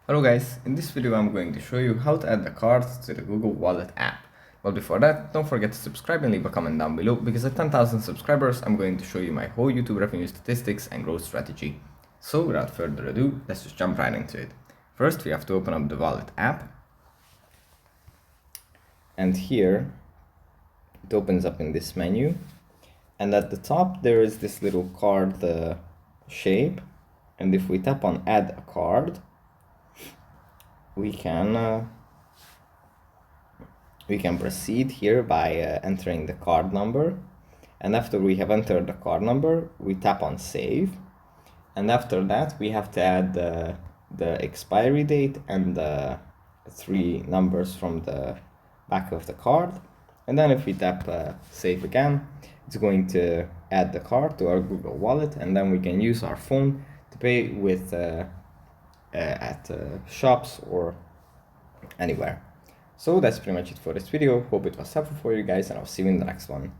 Hello guys, in this video I'm going to show you how to add the cards to the Google Wallet app. But before that, don't forget to subscribe and leave a comment down below, because at 10,000 subscribers I'm going to show you my whole YouTube revenue statistics and growth strategy. So without further ado, let's just jump right into it. First we have to open up the Wallet app. And here it opens up in this menu. And at the top there is this little card shape. And if we tap on add a card, we can proceed here by entering the card number, and after we have entered the card number we tap on save, and after that we have to add the expiry date and the three numbers from the back of the card, and then if we tap save again, it's going to add the card to our Google Wallet, and then we can use our phone to pay with at shops or anywhere. So that's pretty much it for this video. Hope it was helpful for you guys, and I'll see you in the next one.